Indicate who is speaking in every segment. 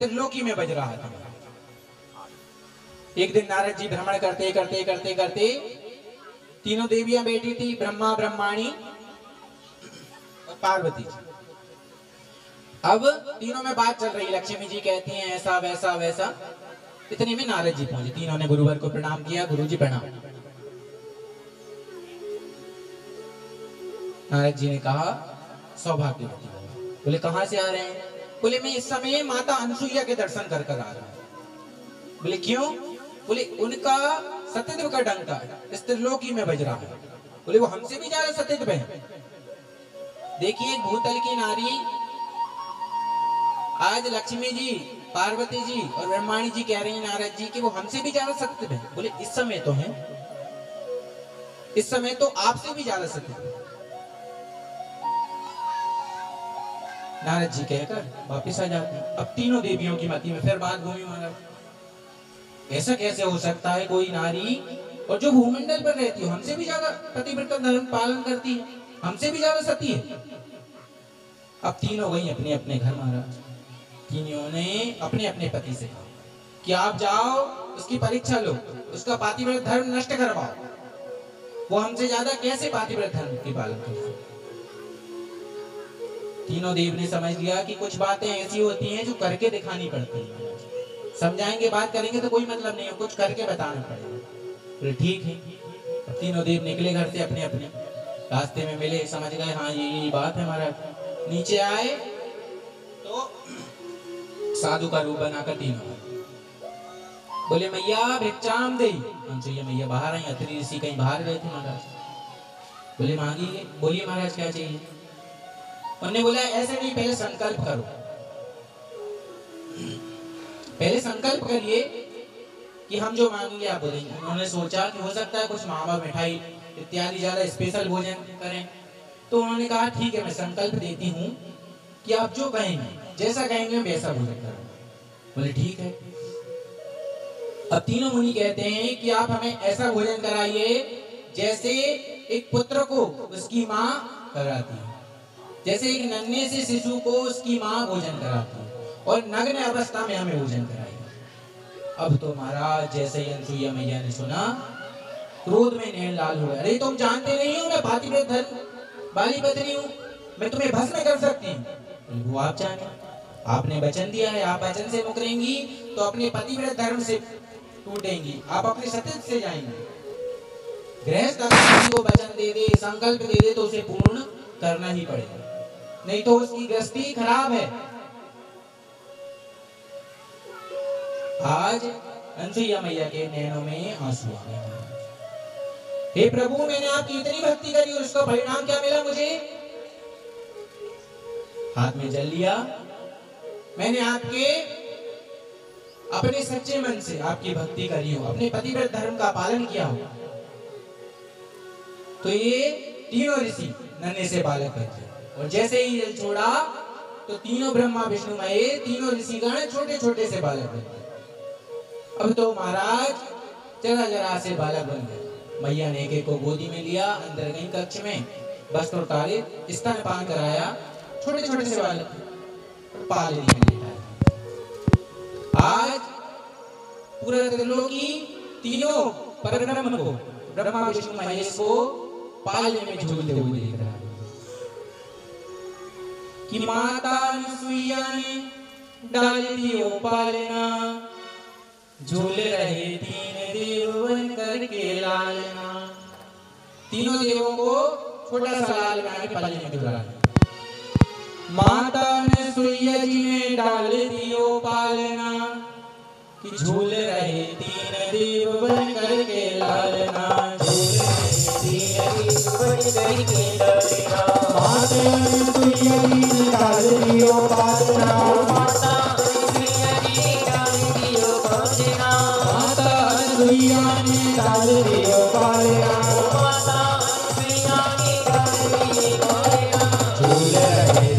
Speaker 1: त्रिलोकी में बज रहा था। एक दिन नारद जी भ्रमण करते करते करते करते तीनों देवियां बैठी थी, ब्रह्मा, ब्रह्माणी और पार्वती जी। अब तीनों में बात चल रही, लक्ष्मी जी कहती हैं ऐसा वैसा वैसा। इतने में नारद जी पहुंचे। तीनों ने गुरुवर को प्रणाम किया, गुरु जी प्रणाम। नारद जी ने कहा सौभाग्यवती हो। बोले कहां से आ रहे हैं? बोले मैं इस समय माता अनसुईया के दर्शन कर कर आ रहा हूं। बोले क्यों? बोले उनका सत्यदेव का डंका इस त्रिलोकी में बज रहा है। बोले वो हमसे भी ज्यादा सत्यदेव है। देखिए भूतल की नारी आज लक्ष्मी जी, पार्वती जी और ब्रह्माणी जी कह रही हैं नारद जी कि वो हमसे भी ज्यादा सत्यदेव है। बोले इस समय तो है, इस समय तो आपसे भी ज्यादा सत्यदेव है। नारद जी कहकर वापिस आ जाते हैं। अब तीनों देवियों की मति में फिर बात घूमी महाराज। ऐसा कैसे हो सकता है कोई नारी और जो भूमंडल पर रहती है हमसे भी ज्यादा पतिव्रता धर्म पालन करती है, हमसे भी ज्यादा सती है। अब तीनों गई अपने अपने घर महाराज। तीनों ने अपने अपने पति से कहा कि आप जाओ उसकी परीक्षा लो, उसका पातिव्रत धर्म नष्ट करवाओ। वो हमसे ज्यादा कैसे पातिव्रत धर्म की पालन करती है। तीनों देव ने समझ लिया कि कुछ बातें ऐसी होती हैं जो करके दिखानी पड़ती हैं। समझाएंगे बात करेंगे तो कोई मतलब नहीं है, कुछ करके बताना पड़ेगा। तो ठीक है। अब तीनों देव निकले घर से अपने अपने। रास्ते में मिले, समझ गए हाँ ये बात है महाराज। नीचे आए तो साधु का रूप बनाकर तीनों बोले मैया भिक्षाम दे। अनसुईया मैया बाहर आई, अत्रि ऋषि कहीं बाहर गए थे महाराज। बोले मांगिए, बोलिए महाराज क्या चाहिए। उन्होंने बोला ऐसे नहीं, पहले संकल्प करो, पहले संकल्प करिए कि हम जो मांगेंगे आप बोलेंगे। उन्होंने सोचा कि हो सकता है कुछ मावा मिठाई इत्यादि ज्यादा स्पेशल भोजन करें। तो उन्होंने कहा ठीक है मैं संकल्प देती हूँ कि आप जो कहेंगे, जैसा कहेंगे वैसा भोजन करूंगा। बोले ठीक है। अब तीनों मुनि कहते हैं कि आप हमें ऐसा भोजन कराइए जैसे एक पुत्र को उसकी माँ कराती है, जैसे एक नन्हे से शिशु को उसकी माँ भोजन कराती है, और नग्न अवस्था में हमें भोजन कराइए। अब तो महाराज जैसे ही अनसुईया मैया ने सुना, क्रोध में नैन लाल हो गए। अरे तुम जानते नहीं हो मैं पातिव्रत धर्म वाली पत्नी हूँ, मैं तुम्हें भस्म कर सकती हूँ। वो आप जाने, आपने वचन दिया है, आप वचन से मुकरेंगी तो अपने पतिव्रत धर्म से टूटेंगी, आप अपने सत्य से जाएंगे। गृहस्थ को वचन दे दे, संकल्प दे दे तो उसे पूर्ण करना ही पड़ेगा, नहीं तो उसकी गृहस्थी खराब है। आज अनसुईया मैया के नैनों में आंसू आ गए। हे प्रभु मैंने आपकी इतनी भक्ति करी, उसका परिणाम क्या मिला मुझे? हाथ में जल लिया। मैंने आपके अपने सच्चे मन से आपकी भक्ति करी हो, अपने पतिव्रत धर्म का पालन किया हो, तो ये तीनों ऋषि नन्हे से बालक बचे। और जैसे ही जल छोड़ा तो तीनों ब्रह्मा विष्णु महेश तीनों ऋषिगण छोटे छोटे से बालक बन गए। अब तो महाराज जरा जरा से बालक बन गए। मैया ने एक को गोदी में लिया, अंदर गई कक्ष में, वस्त्र उतारे, स्तनपान कराया, छोटे छोटे से बालक पालनी में लेटाया। आज पूरा त्रिलोकी तीनों परब्रह्म को, ब्रह्मा विष्णु महेश को पालने में झूलते हुए देख रहा है कि माता अनसुईया ने डाल दियो पालना, झूल रहे तीन देव बन करके लालना। तीनों देवों को छोटा सा लाल बना के पालने में झूला। माता अनसुईया जी ने डाल दियो पालना कि झूल रहे तीन देव बन करके लालना, झूल रहे तीन देव बन करके लालना। माता अनसुईया जी ने डाल दियो पालना, माता अनसुईया जी ने डाल दियो पालना, माता अनसुईया ने डाल दियो पालना, माता अनसुईया ने डाल दियो पालना, झूल रहे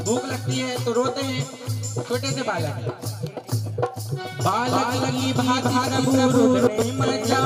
Speaker 1: भूख लगती है तो रोते हैं छोटे से बालक। बालक लगी भात प्रभु मचा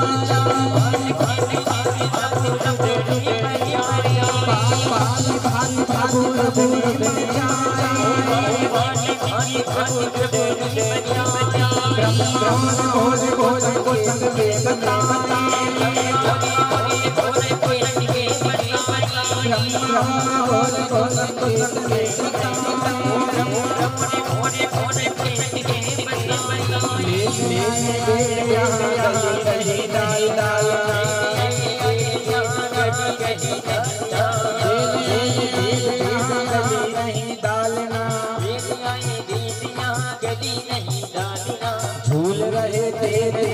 Speaker 1: झूल रहे तेरे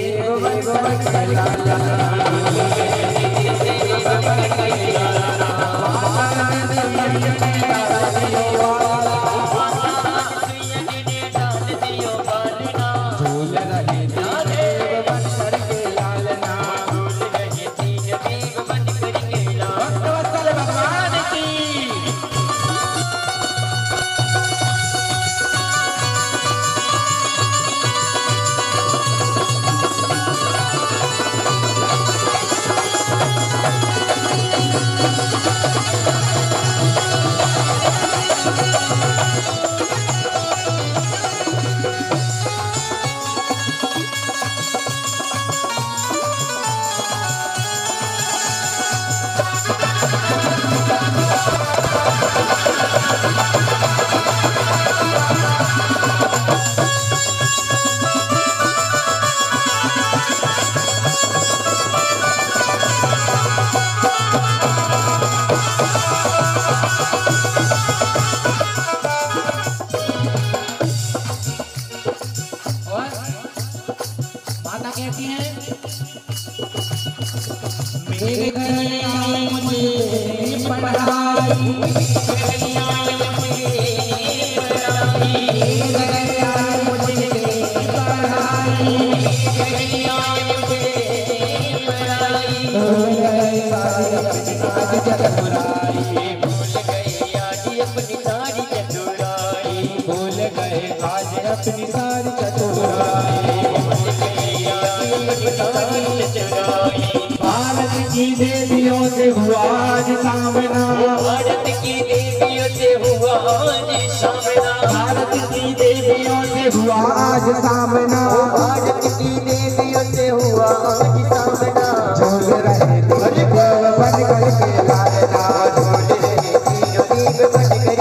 Speaker 1: भारत की देवियों से हुआ आज सामना, भारत की देवियों से हुआ आज सामना, भारत की देवियों से हुआ आज सामना, भारत की देवियों से हुआ आज सामना। झूल रहे देव बन करके लालना, झूल रहे देव बन करके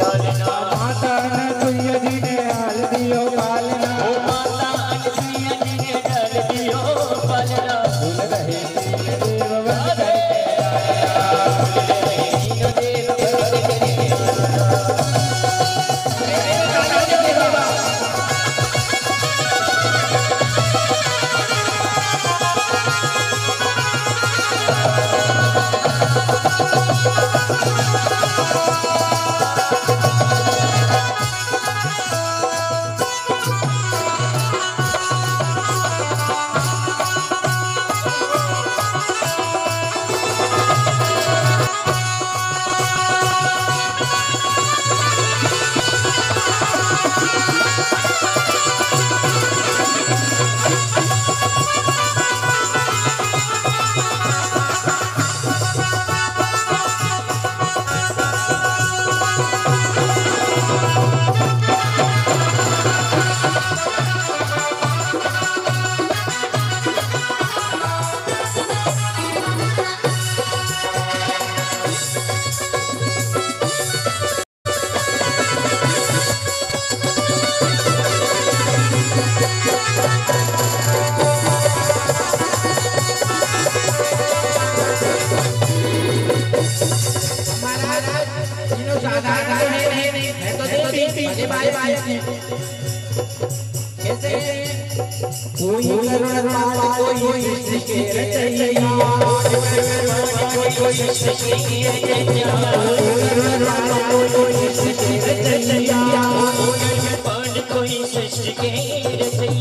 Speaker 1: लालना। माता अनसुईया जी ने हाल दियो पालना, माता अनसुईया जी ने हाल दियो पालना। झूल रहे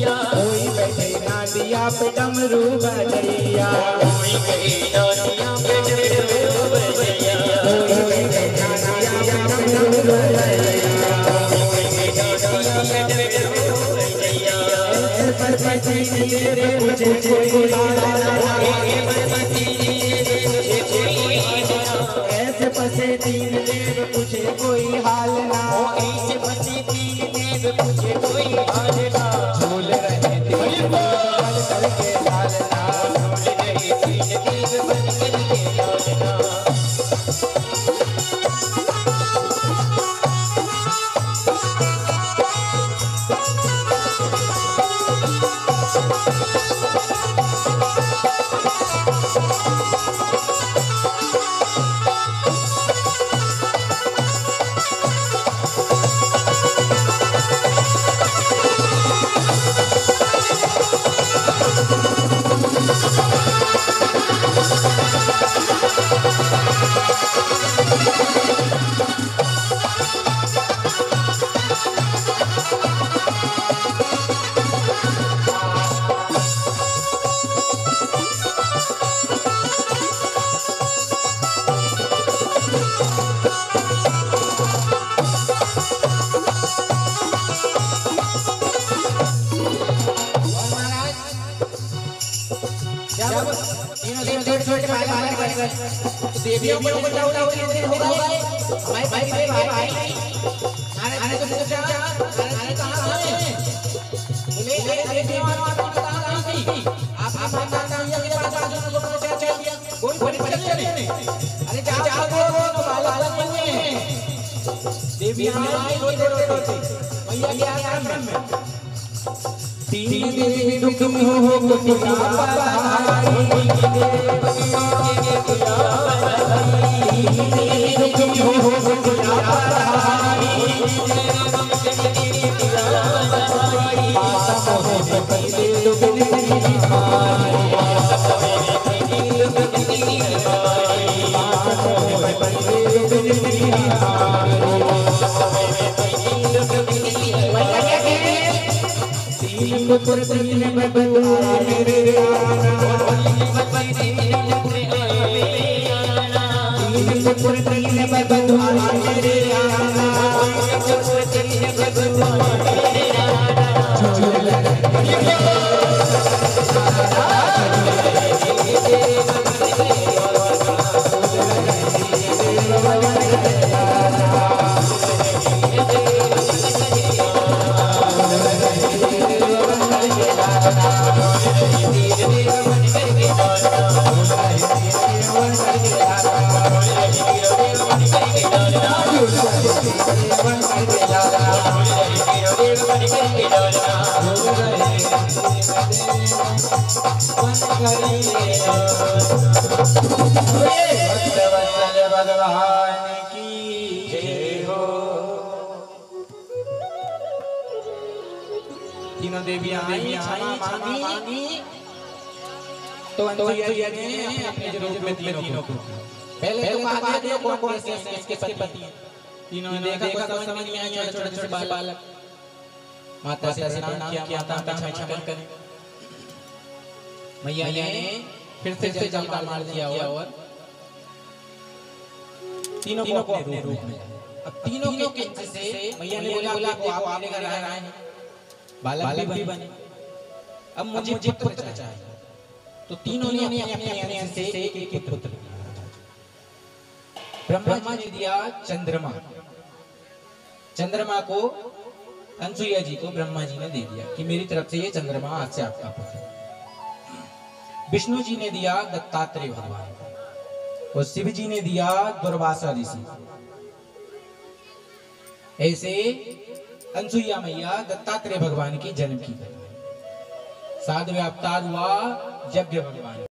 Speaker 1: कोई बैठे नादिया पे डमरू बजैया, कोई बैठे नादिया पे डमरू बजैया, कोई बैठे नादिया पे डमरू बजैया।
Speaker 2: बसे तीन देव पूछे कोई हाल ना, ऐसे बसे तीन देव पूछे कोई हाल ना, झूल रहे तीन देव बन करके लालना, झूल रहे तीन देव बन करके लालना। देवियों को बचाओ दिन होगा हमारे भाई आने तो पूछा आने कहां है बोले देवियों कहां थी आप बताइए अगले बात आज को क्या चाहिए कोई बड़ी परीक्षा नहीं अरे जाओ तो बालक बने हैं देवियां रोते भैया क्या काम में तीन देवी दुख में हो गोपिका पहाड़ी भगवान की जय हो। तीनों देवियां क्षमा मांगी तो अनुसुईया जी ने अपने रूप में तीनों को पहले तो कहा दिया कौन इसके पति हैं। तीनों ने देखा तो समझ में आया छोटे छोटे बालक माता से प्रणाम किया माता क्षमा करें। मैया ने फिर से जल का मार दिया और तीनों को अपने रूप में अब तीनों के से मैया ने बोला देखो आप लेकर आए हैं बालक भी बने अब मुझे पुत्र चाहिए तो तीनों ने अपने से एक पुत्र ब्रह्मा ने दिया चंद्रमा को अनुसुईया जी को ब्रह्मा जी ने दे दिया कि मेरी तरफ से ये चंद्रमा आज से आपका पुत्र। विष्णु जी ने दिया दत्तात्रेय भगवान और शिव जी ने दिया दुर्वासा ऋषि। ऐसे अनुसुईया मैया दत्तात्रेय भगवान की जन्म की साधु अवतार हुआ यज्ञ भगवान।